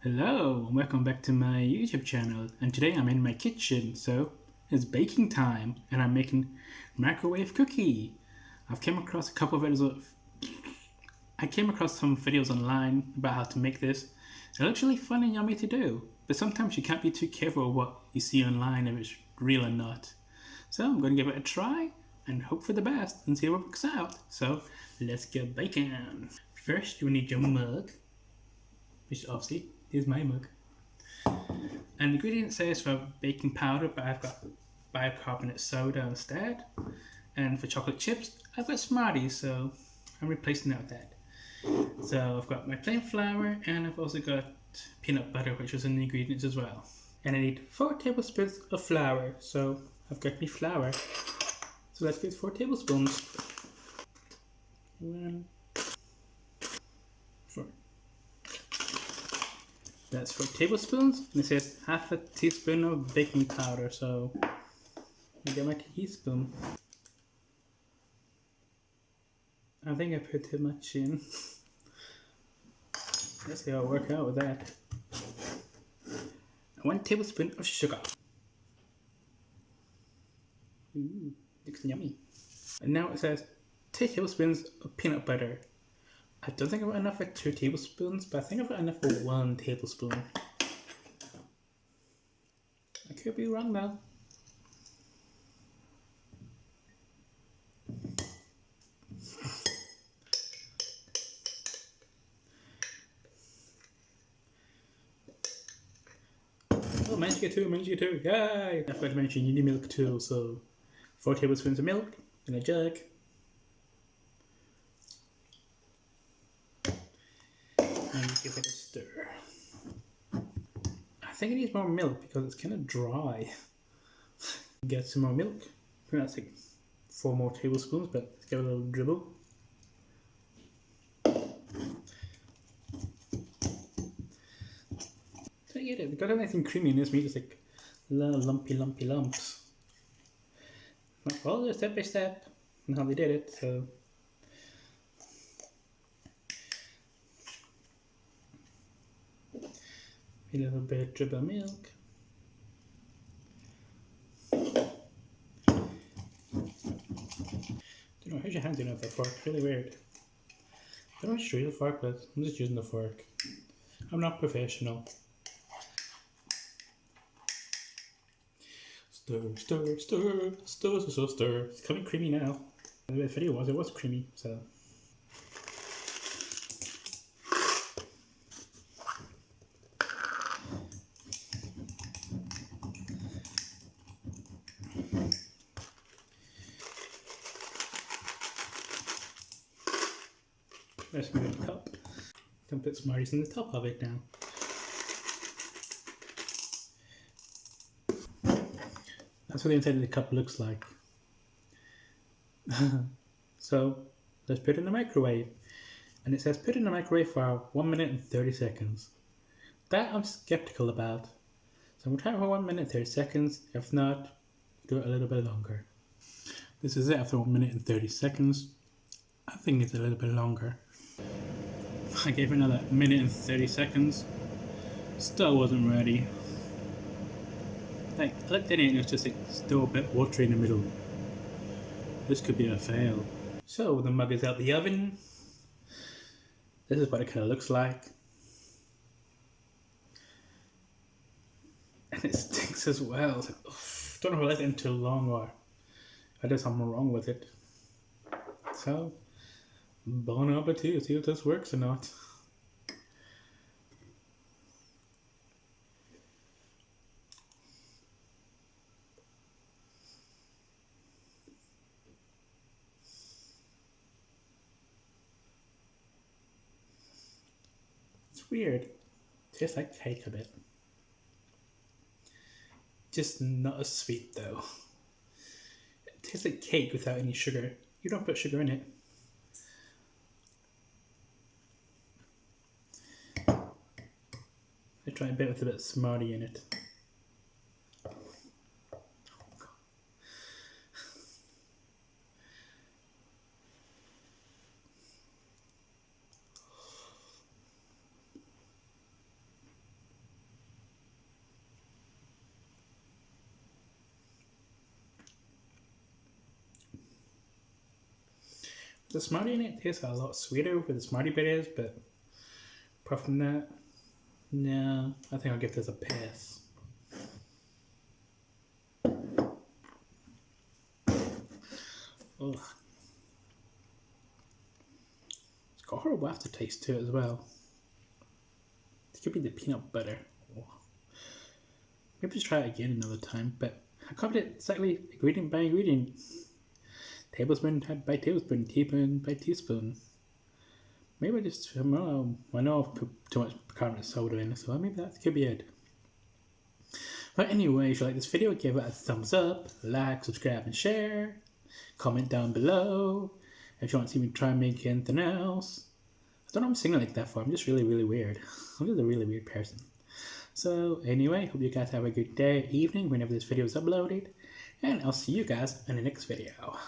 Hello, and welcome back to my YouTube channel. And today I'm in my kitchen, so it's baking time, and I'm making microwave cookie. I've came across a couple of videos. I came across some videos online about how to make this. It looks really fun and yummy to do, but sometimes you can't be too careful with what you see online if it's real or not. So I'm going to give it a try and hope for the best and see what works out. So let's get baking. First, you need your mug, which obviously is my mug. And the ingredient says for baking powder, but I've got bicarbonate soda instead. And for chocolate chips, I've got Smarties, so I'm replacing that with that. So I've got my plain flour, and I've also got peanut butter, which is in the ingredients as well. And I need 4 tablespoons of flour, so I've got my flour. So let's get 4 tablespoons. 1, 4. That's 4 tablespoons, and it says half a teaspoon of baking powder, so I get my teaspoon. I think I put too much in. Let's see how it works out with that. 1 tablespoon of sugar. Ooh, looks yummy. And now it says 2 tablespoons of peanut butter. I don't think I've got enough for 2 tablespoons, but I think I've got enough for 1 tablespoon. I could be wrong though. Oh, managed to get 2, yay! I forgot to mention you need milk too, so 4 tablespoons of milk in a jug. And give it a stir. I think it needs more milk because it's kind of dry. Get some more milk. That's like 4 more tablespoons, but let's give it a little dribble. So yeah, they've got anything creamy in this meat, it's like little lumpy lumps. Not follow it step by step and how they did it, so. A little bit dribble of milk. Don't know, how's your hand doing with that fork? Really weird. I don't know if it's a fork, but I'm just using the fork. I'm not professional. Stir. It's coming creamy now. The video was creamy, so. Let's move the top. Can put Smarties in the top of it now. That's what the inside of the cup looks like. So let's put it in the microwave. And it says put it in the microwave for 1 minute and 30 seconds. That I'm skeptical about. So I'm going to try it for 1 minute and 30 seconds. If not, do it a little bit longer. This is it after 1 minute and 30 seconds. I think it's a little bit longer. I gave it another minute and 30 seconds. Still wasn't ready. Like, I looked at it and it was just like still a bit watery in the middle. This could be a fail. So the mug is out the oven. This is what it kind of looks like. And it stinks as well. Like, don't know if I left it in too long or I did something wrong with it. So, bon appetit, see if this works or not. It's weird. Tastes like cake a bit. Just not as sweet though. It tastes like cake without any sugar. You don't put sugar in it. I try a bit with a bit of Smartie in it. the Smartie in it tastes a lot sweeter where the Smartie bit is, but apart from that, no, I think I'll give this a pass. Ugh. It's got a horrible aftertaste to it as well. It could be the peanut butter. Oh. Maybe just try it again another time, but I covered it exactly ingredient by ingredient. Tablespoon by tablespoon, teaspoon by teaspoon. Maybe I just, I know I've put too much carbonate soda in, so maybe that could be it. But anyway, if you like this video, give it a thumbs up, like, subscribe, and share. Comment down below if you want to see me try and make anything else. I don't know what I'm singing like that for. I'm just really, really weird. I'm just a really weird person. So anyway, hope you guys have a good day, evening, whenever this video is uploaded. And I'll see you guys in the next video.